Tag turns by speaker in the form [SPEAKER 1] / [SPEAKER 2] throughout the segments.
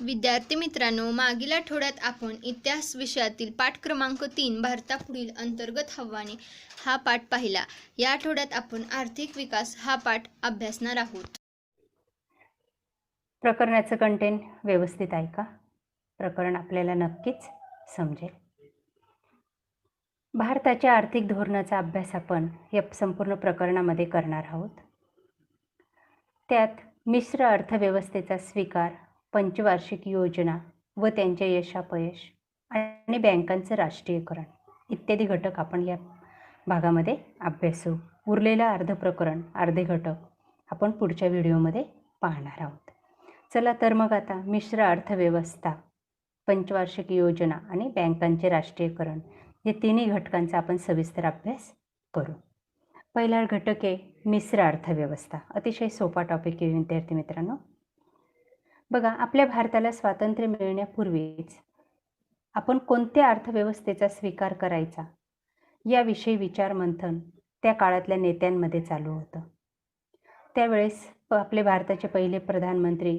[SPEAKER 1] विद्यार्थी मित्रांनो, मागील आठवड्यात आपण इतिहास विषयातील पाठ क्रमांक 3 भारतापुढील अंतर्गत आव्हाने हा पाठ पाहिला. या आठवड्यात आपण आर्थिक विकास हा पाठ अभ्यासणार आहोत.
[SPEAKER 2] प्रकरणाचं कंटेंट व्यवस्थित ऐका. प्रकरण आपल्याला नक्कीच समजेल. भारताच्या आर्थिक धोरणाचा अभ्यास आपण या संपूर्ण प्रकरणामध्ये करणार आहोत. त्यात मिश्र अर्थव्यवस्थेचा स्वीकार, पंचवार्षिक योजना व त्यांचे यशापयश आणि बँकांचं राष्ट्रीयकरण इत्यादी घटक आपण या भागामध्ये अभ्यासू. उरलेलं अर्ध प्रकरण, अर्धे घटक आपण पुढच्या व्हिडिओमध्ये पाहणार आहोत. चला तर मग आता मिश्र अर्थव्यवस्था, पंचवार्षिक योजना आणि बँकांचे राष्ट्रीयकरण या तिन्ही घटकांचा आपण सविस्तर अभ्यास करू. पहिला घटक आहे मिश्र अर्थव्यवस्था. अतिशय सोपा टॉपिक आहे विद्यार्थी मित्रांनो. बघा, आपल्या भारताला स्वातंत्र्य मिळण्यापूर्वीच आपण कोणत्या अर्थव्यवस्थेचा स्वीकार करायचा याविषयी विचारमंथन त्या काळातल्या नेत्यांमध्ये चालू होतं. त्यावेळेस आपले भारताचे पहिले प्रधानमंत्री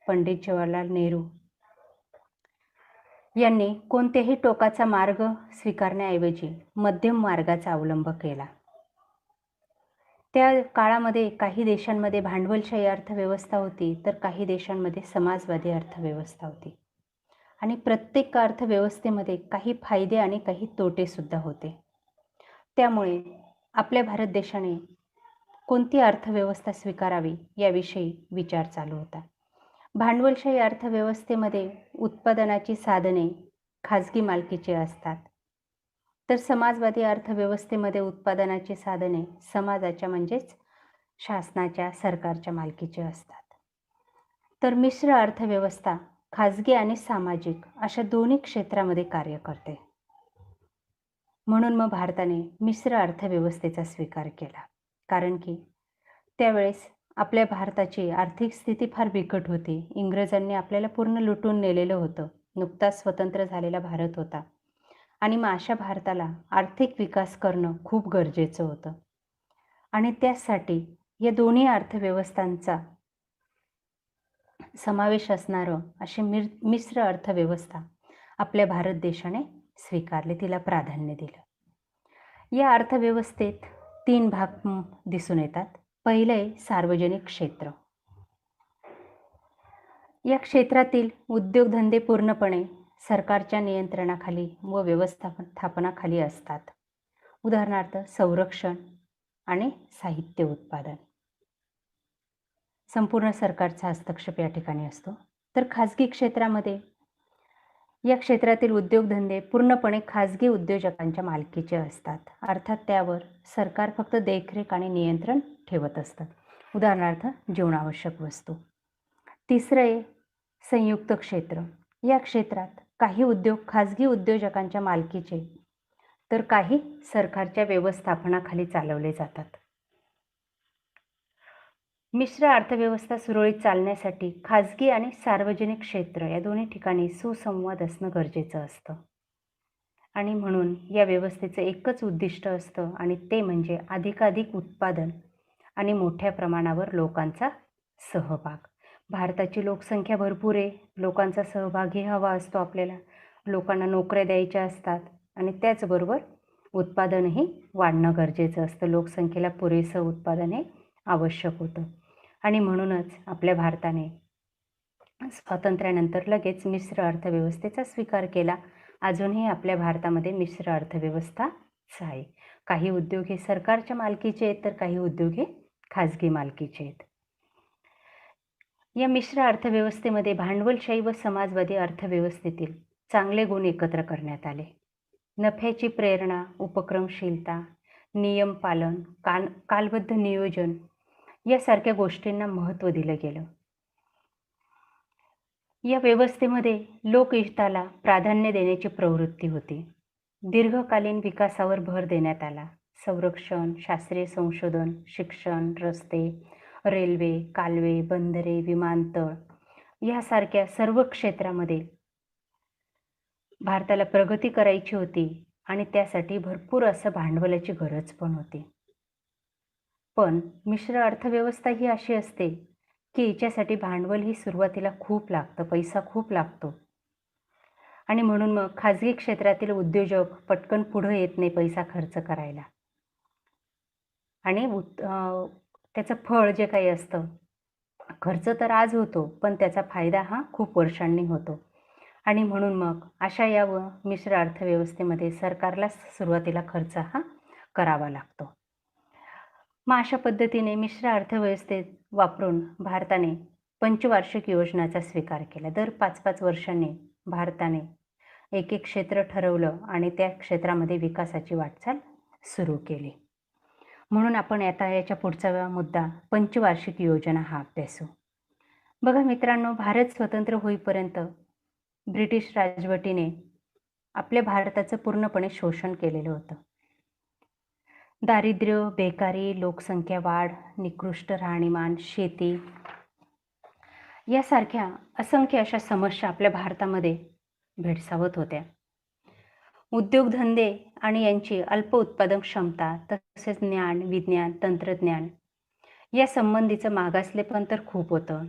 [SPEAKER 2] पंडित जवाहरलाल नेहरू यांनी कोणत्याही टोकाचा मार्ग स्वीकारण्याऐवजी मध्यम मार्गाचा अवलंब केला. त्या काळामध्ये काही देशांमध्ये भांडवलशाही अर्थव्यवस्था होती, तर काही देशांमध्ये समाजवादी अर्थव्यवस्था होती. आणि प्रत्येक अर्थव्यवस्थेमध्ये काही फायदे आणि काही तोटे सुद्धा होते. त्यामुळे आपल्या भारत देशाने कोणती अर्थव्यवस्था स्वीकारावी याविषयी विचार चालू होता. भांडवलशाही अर्थव्यवस्थेमध्ये उत्पादनाची साधने खाजगी मालकीची असतात, तर समाजवादी अर्थव्यवस्थेमध्ये उत्पादनाची साधने समाजाच्या म्हणजेच शासनाच्या, सरकारच्या मालकीची असतात. तर मिश्र अर्थव्यवस्था खाजगी आणि सामाजिक अशा दोन्ही क्षेत्रामध्ये कार्य करते. म्हणून मग भारताने मिश्र अर्थव्यवस्थेचा स्वीकार केला. कारण की त्यावेळेस आपल्या भारताची आर्थिक स्थिती फार बिकट होती. इंग्रजांनी आपल्याला पूर्ण लुटून नेलेलं होतं. नुकताच स्वतंत्र झालेला भारत होता आणि मग अशा भारताला आर्थिक विकास करणं खूप गरजेचं होतं. आणि त्यासाठी या दोन्ही अर्थव्यवस्थांचा समावेश असणारं अशी मिश्र अर्थव्यवस्था आपल्या भारत देशाने स्वीकारली, तिला प्राधान्य दिलं. या अर्थव्यवस्थेत 3 भाग दिसून येतात. पहिले आहे सार्वजनिक क्षेत्र. या क्षेत्रातील उद्योगधंदे पूर्णपणे सरकारच्या नियंत्रणाखाली व व्यवस्थापनाखाली असतात. उदाहरणार्थ संरक्षण आणि साहित्य उत्पादन संपूर्ण सरकारचा हस्तक्षेप या ठिकाणी असतो. तर खाजगी क्षेत्रामध्ये या क्षेत्रातील उद्योगधंदे पूर्णपणे खाजगी उद्योजकांच्या मालकीचे असतात. अर्थात त्यावर सरकार फक्त देखरेख आणि नियंत्रण ठेवत असतं. उदाहरणार्थ जीवनावश्यक वस्तू. तिसरं आहे संयुक्त क्षेत्र. या क्षेत्रात काही उद्योग खाजगी उद्योजकांच्या मालकीचे, तर काही सरकारच्या व्यवस्थापनाखाली चालवले जातात. मिश्र अर्थव्यवस्था सुरळीत चालण्यासाठी खाजगी आणि सार्वजनिक क्षेत्र या दोन्ही ठिकाणी सुसंवाद असणं गरजेचं असतं. आणि म्हणून या व्यवस्थेचं एकच उद्दिष्ट असतं आणि ते म्हणजे अधिकाधिक उत्पादन आणि मोठ्या प्रमाणावर लोकांचा सहभाग. भारताची लोकसंख्या भरपूर आहे, लोकांचा सहभागही हवा असतो आपल्याला. लोकांना नोकऱ्या द्यायच्या असतात आणि त्याचबरोबर उत्पादनही वाढणं गरजेचं असतं. लोकसंख्येला पुरेसं उत्पादन हे आवश्यक होतं. आणि म्हणूनच आपल्या भारताने स्वातंत्र्यानंतर लगेच मिश्र अर्थव्यवस्थेचा स्वीकार केला. अजूनही आपल्या भारतामध्ये मिश्र अर्थव्यवस्थाच आहे. काही उद्योग हे सरकारच्या मालकीचे आहेत, तर काही उद्योग हे खाजगी मालकीचे आहेत. या मिश्र अर्थव्यवस्थेमध्ये भांडवलशाही व समाजवादी अर्थव्यवस्थेतील चांगले गुण एकत्र करण्यात आले. नफ्याची प्रेरणा, उपक्रमशीलता, नियम पालन, कालबद्ध नियोजन यासारख्या गोष्टींना महत्त्व दिलं गेलं. या व्यवस्थेमध्ये लोकहिताला प्राधान्य देण्याची प्रवृत्ती होती. दीर्घकालीन विकासावर भर देण्यात आला. संरक्षण, शास्त्रीय संशोधन, शिक्षण, रस्ते, रेल्वे, कालवे, बंदरे, विमानतळ यासारख्या सर्व क्षेत्रामध्ये भारताला प्रगती करायची होती आणि त्यासाठी भरपूर असं भांडवलाची गरज पण होती. पण मिश्र अर्थव्यवस्था ही अशी असते की याच्यासाठी भांडवल ही सुरुवातीला खूप लागतं, पैसा खूप लागतो आणि म्हणून मग खाजगी क्षेत्रातील उद्योजक पटकन पुढं येत नाही पैसा खर्च करायला आणि त्याचं फळ जे काही असतं, खर्च तर आज होतो पण त्याचा फायदा हा खूप वर्षांनी होतो आणि म्हणून मग अशा या मिश्र अर्थव्यवस्थेमध्ये सरकारला सुरुवातीला खर्च हा करावा लागतो. मग अशा पद्धतीने मिश्र अर्थव्यवस्थेत वापरून भारताने पंचवार्षिक योजनाचा स्वीकार केला. दर 5-5 वर्षांनी भारताने एक क्षेत्र ठरवलं आणि त्या क्षेत्रामध्ये विकासाची वाटचाल सुरू केली. म्हणून आपण आता याच्या पुढचा मुद्दा पंचवार्षिक योजना हा अभ्यासू. बघा मित्रांनो, भारत स्वतंत्र होईपर्यंत ब्रिटिश राजवटीने आपल्या भारताचं पूर्णपणे शोषण केलेलं होतं. दारिद्र्य, बेकारी, लोकसंख्या वाढ, निकृष्ट राहणीमान, शेती यासारख्या असंख्य अशा समस्या आपल्या भारतामध्ये भेडसावत होत्या. उद्योगधंदे आणि यांची अल्प उत्पादन क्षमता तसेच ज्ञान, विज्ञान, तंत्रज्ञान या संबंधीचं मागासलेपण तर खूप होतं.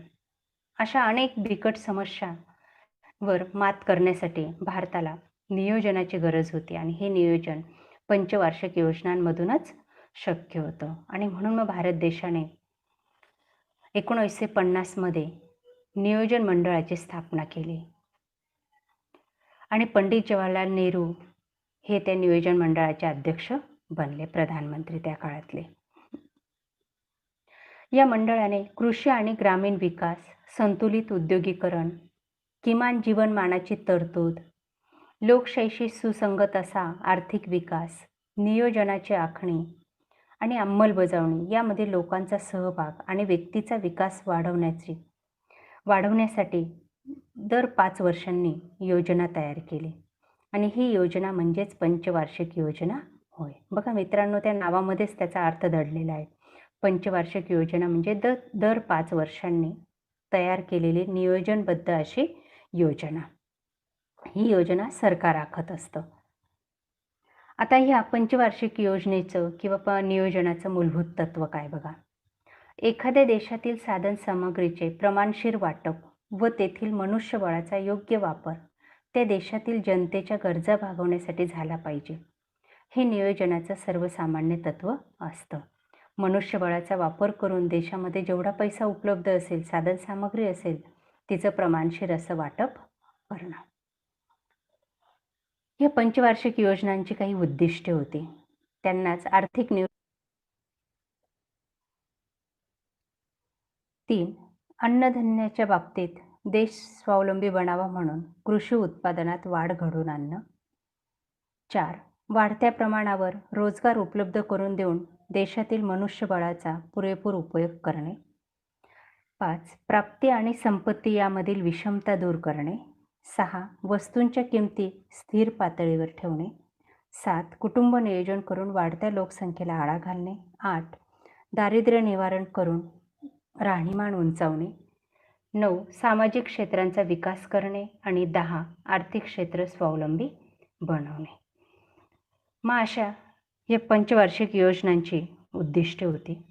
[SPEAKER 2] अशा अनेक बिकट समस्यांवर मात करण्यासाठी भारताला नियोजनाची गरज होती आणि हे नियोजन पंचवार्षिक योजनांमधूनच शक्य होतं आणि म्हणून मग भारत देशाने 1950 मध्ये नियोजन मंडळाची स्थापना केली आणि पंडित जवाहरलाल नेहरू हे त्या नियोजन मंडळाचे अध्यक्ष बनले, प्रधानमंत्री त्या काळातले. या मंडळाने कृषी आणि ग्रामीण विकास, संतुलित उद्योगीकरण, किमान जीवनमानाची तरतूद, लोकशाहीशी सुसंगत असा आर्थिक विकास, नियोजनाची आखणी आणि अंमलबजावणी यामध्ये लोकांचा सहभाग आणि व्यक्तीचा विकास वाढवण्यासाठी दर 5 वर्षांनी योजना तयार केली आणि ही योजना म्हणजेच पंचवार्षिक योजना होय. बघा मित्रांनो, त्या नावामध्येच त्याचा अर्थ दडलेला आहे. पंचवार्षिक योजना म्हणजे दर 5 वर्षांनी तयार केलेली नियोजनबद्ध अशी योजना. ही योजना सरकार आखत असतं. आता ह्या पंचवार्षिक योजनेचं किंवा नियोजनाचं मूलभूत तत्व काय बघा. एखाद्या देशातील साधन सामग्रीचे प्रमाणशीर वाटप व तेथील मनुष्यबळाचा योग्य वापर त्या देशातील जनतेच्या गरजा भागवण्यासाठी झाला पाहिजे. हे नियोजनाचं सर्वसामान्य तत्व असतं. मनुष्यबळाचा वापर करून देशामध्ये जेवढा पैसा उपलब्ध असेल, साधन सामग्री असेल, तिचं प्रमाणशीर असं वाटप करणं. या पंचवार्षिक योजनांची काही उद्दिष्टे होती. त्यांनाच आर्थिक 3. अन्नधान्याच्या बाबतीत देश स्वावलंबी बनावा म्हणून कृषी उत्पादनात वाढ घडवून आणणं. 4. वाढत्या प्रमाणावर रोजगार उपलब्ध करून देऊन देशातील मनुष्यबळाचा पुरेपूर उपयोग करणे. 5. प्राप्ती आणि संपत्ती यामधील विषमता दूर करणे. 6. वस्तूंच्या किमती स्थिर पातळीवर ठेवणे. 7. कुटुंब नियोजन करून वाढत्या लोकसंख्येला आळा घालणे. 8. दारिद्र्य निवारण करून राहणीमान उंचावणे. 9. सामाजिक क्षेत्रांचा विकास करणे आणि 10. आर्थिक क्षेत्र स्वावलंबी बनवणे. मग अशा या पंचवार्षिक योजनांची उद्दिष्टे होती.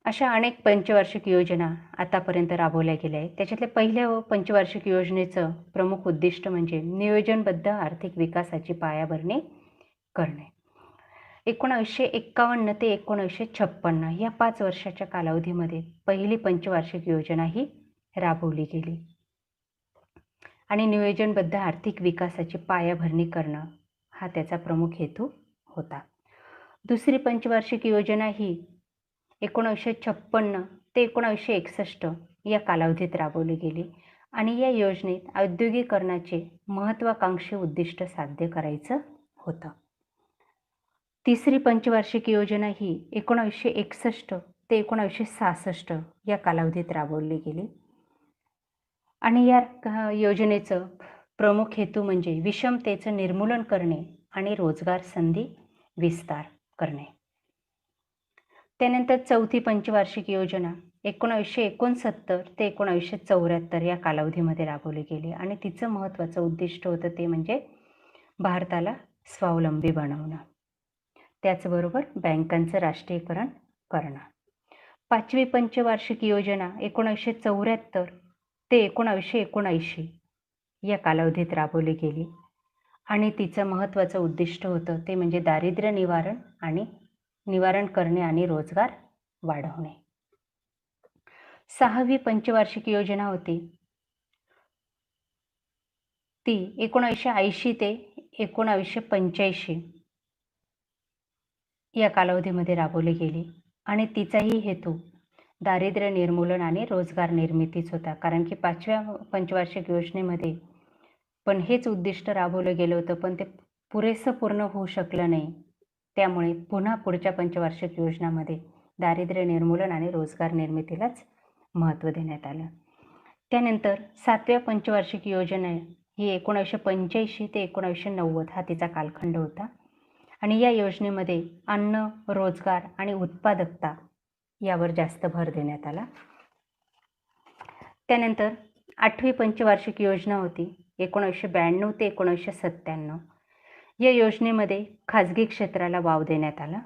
[SPEAKER 2] अशा अनेक पंचवार्षिक योजना आतापर्यंत राबवल्या गेल्या आहेत. त्याच्यातल्या पहिल्या पंचवार्षिक योजनेचं प्रमुख उद्दिष्ट म्हणजे नियोजनबद्ध आर्थिक विकासाची पायाभरणी करणे. 1951 ते 1956 या 5 वर्षाच्या कालावधीमध्ये पहिली पंचवार्षिक योजना ही राबवली गेली आणि नियोजनबद्ध आर्थिक विकासाची पायाभरणी करणं हा त्याचा प्रमुख हेतू होता. दुसरी पंचवार्षिक योजना ही 1956 ते 1961 या कालावधीत राबवली गेली आणि या योजनेत औद्योगिकरणाचे महत्त्वाकांक्षी उद्दिष्ट साध्य करायचं होतं. तिसरी पंचवार्षिक योजना ही 1961 ते 1966 या कालावधीत राबवली गेली आणि या योजनेचं प्रमुख हेतू म्हणजे विषमतेचं निर्मूलन करणे आणि रोजगार संधी विस्तार करणे. त्यानंतर चौथी पंचवार्षिक योजना 1969 ते 1974 या कालावधीमध्ये राबवली गेली आणि तिचं महत्त्वाचं उद्दिष्ट होतं ते म्हणजे भारताला स्वावलंबी बनवणं, त्याचबरोबर बँकांचं राष्ट्रीयकरण करणं. 5वी पंचवार्षिक योजना 1974 ते 1979 या कालावधीत राबवली गेली आणि तिचं महत्त्वाचं उद्दिष्ट होतं ते म्हणजे दारिद्र्य निवारण करणे आणि रोजगार वाढवणे. 6वी पंचवार्षिक योजना होती ती 1980 ते 1985 या कालावधीमध्ये राबवली गेली आणि तिचाही हेतू दारिद्र्य निर्मूलन आणि रोजगार निर्मितीच होता. कारण की 5व्या पंचवार्षिक योजनेमध्ये पण हेच उद्दिष्ट राबवलं गेलं होतं, पण ते पुरेसं पूर्ण होऊ शकलं नाही. त्यामुळे पुन्हा पुढच्या पंचवार्षिक योजनामध्ये दारिद्र्य निर्मूलन आणि रोजगार निर्मितीलाच महत्त्व देण्यात आलं. त्यानंतर 7व्या पंचवार्षिक योजना ही 1985 ते 1990 हा तिचा कालखंड होता आणि या योजनेमध्ये अन्न, रोजगार आणि उत्पादकता यावर जास्त भर देण्यात आला. त्यानंतर 8वी पंचवार्षिक योजना होती 1992 ते 1997. या योजनेमध्ये खाजगी क्षेत्राला वाव देण्यात आला.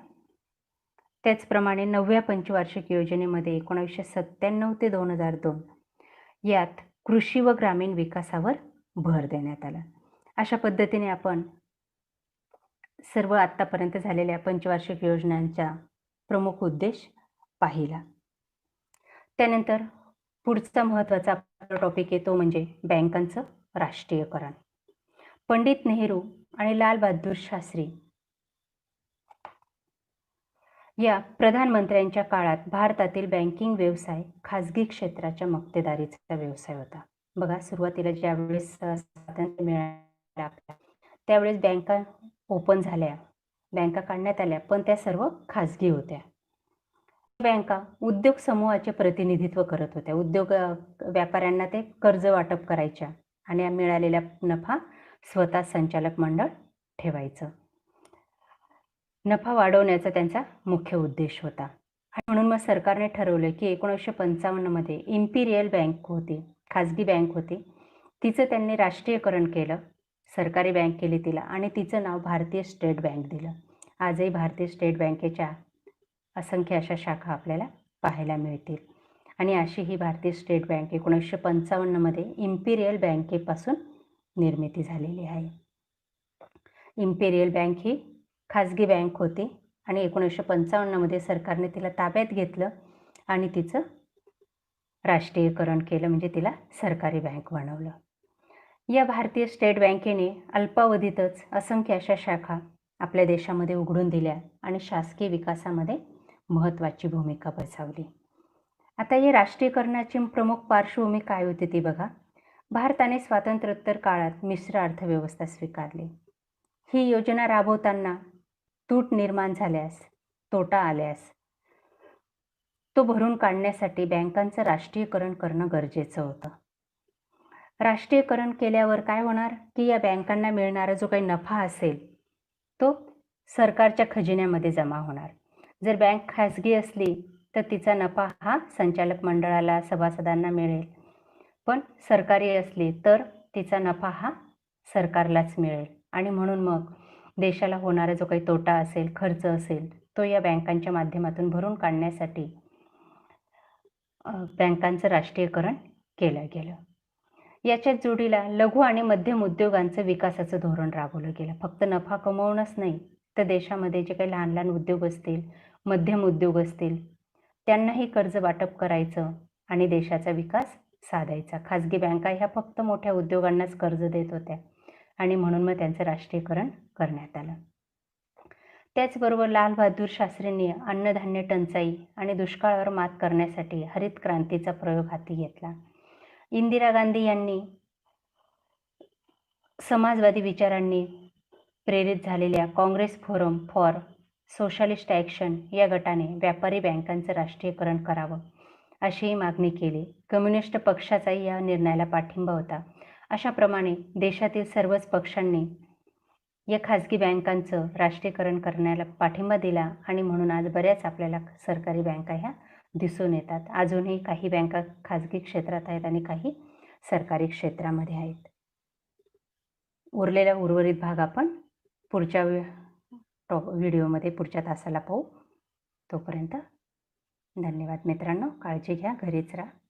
[SPEAKER 2] त्याचप्रमाणे 9व्या पंचवार्षिक योजनेमध्ये 1997 ते 2002 यात कृषी व ग्रामीण विकासावर भर देण्यात आला. अशा पद्धतीने आपण सर्व आत्तापर्यंत झालेल्या पंचवार्षिक योजनांचा प्रमुख उद्देश पाहिला. त्यानंतर पुढचा महत्त्वाचा टॉपिक येतो म्हणजे बँकांचं राष्ट्रीयकरण. पंडित नेहरू आणि लाल बहादूर शास्त्री या प्रधानमंत्र्यांच्या काळात भारतातील बँकिंग व्यवसाय खाजगी क्षेत्राच्या मक्तेदारीचा व्यवसाय होता. बघा, सुरुवातीला ज्यावेळेस स्वातंत्र्य मिळालं त्यावेळेस बँका ओपन झाल्या, बँका काढण्यात आल्या, पण त्या सर्व खाजगी होत्या. बँका उद्योग समूहाचे प्रतिनिधित्व करत होत्या. उद्योग व्यापाऱ्यांना ते कर्ज वाटप करायच्या आणि मिळालेला नफा स्वतः संचालक मंडळ ठेवायचं. नफा वाढवण्याचा त्यांचा मुख्य उद्देश होता. म्हणून मग सरकारने ठरवलं की 1955 मध्ये इम्पिरियल बँक होती, खाजगी बँक होती, तिचं त्यांनी राष्ट्रीयकरण केलं, सरकारी बँक केली तिला आणि तिचं नाव भारतीय स्टेट बँक दिलं. आजही भारतीय स्टेट बँकेच्या असंख्य अशा शाखा आपल्याला पाहायला मिळतील आणि अशी ही भारतीय स्टेट बँक 1955 मध्ये इम्पिरियल बँकेपासून निर्मिती झालेली आहे. इम्पिरियल बँक ही खाजगी बँक होती आणि 1955 मध्ये सरकारने तिला ताब्यात घेतलं आणि तिचं राष्ट्रीयकरण केलं, म्हणजे तिला सरकारी बँक बनवलं. या भारतीय स्टेट बँकेने अल्पावधीतच असंख्य अशा शाखा आपल्या देशामध्ये उघडून दिल्या आणि शासकीय विकासामध्ये महत्त्वाची भूमिका बजावली. आता या राष्ट्रीयकरणाची प्रमुख पार्श्वभूमी काय होती ती बघा. भारताने स्वातंत्र्योत्तर काळात मिश्र अर्थव्यवस्था स्वीकारली. ही योजना राबवताना तूट निर्माण झाल्यास, तोटा आल्यास तो भरून काढण्यासाठी बँकांचं राष्ट्रीयकरण करणं गरजेचं होतं. राष्ट्रीयकरण केल्यावर काय होणार की या बँकांना मिळणारा जो काही नफा असेल तो सरकारच्या खजिन्यामध्ये जमा होणार. जर बँक खाजगी असली तर तिचा नफा हा संचालक मंडळाला, सभासदांना मिळेल, पण सरकारी असली तर तिचा नफा हा सरकारलाच मिळेल आणि म्हणून मग देशाला होणारा जो काही तोटा असेल, खर्च असेल, तो या बँकांच्या माध्यमातून भरून काढण्यासाठी बँकांचं राष्ट्रीयकरण केलं गेलं. याच्या जोडीला लघु आणि मध्यम उद्योगांचं विकासाचं धोरण राबवलं गेलं. फक्त नफा कमवणंच नाही तर देशामध्ये जे काही लहान लहान उद्योग असतील, मध्यम उद्योग असतील, त्यांनाही कर्ज वाटप करायचं आणि देशाचा विकास साधायचा. खाजगी बँका ह्या फक्त मोठ्या उद्योगांनाच कर्ज देत होत्या आणि म्हणून मग त्यांचं राष्ट्रीयकरण करण्यात आलं. त्याचबरोबर लाल बहादूर शास्त्रींनी अन्नधान्य टंचाई आणि दुष्काळावर मात करण्यासाठी हरित क्रांतीचा प्रयोग हाती घेतला. इंदिरा गांधी यांनी समाजवादी विचारांनी प्रेरित झालेल्या Congress forum for socialist action या गटाने व्यापारी बँकांचं राष्ट्रीयकरण करावं अशीही मागणी केली. कम्युनिस्ट पक्षाचाही या निर्णयाला पाठिंबा होता. अशाप्रमाणे देशातील सर्वच पक्षांनी या खाजगी बँकांचं राष्ट्रीयकरण करण्याला पाठिंबा दिला आणि म्हणून आज बऱ्याच आपल्याला सरकारी बँका ह्या दिसून येतात. अजूनही काही बँका खाजगी क्षेत्रात आहेत आणि काही सरकारी क्षेत्रामध्ये आहेत. उर्वरित भाग आपण पुढच्या व्हिडिओमध्ये पुढच्या तासाला पाहू. तोपर्यंत धन्यवाद मित्रांनो. काळजी घ्या. घरीच राहा.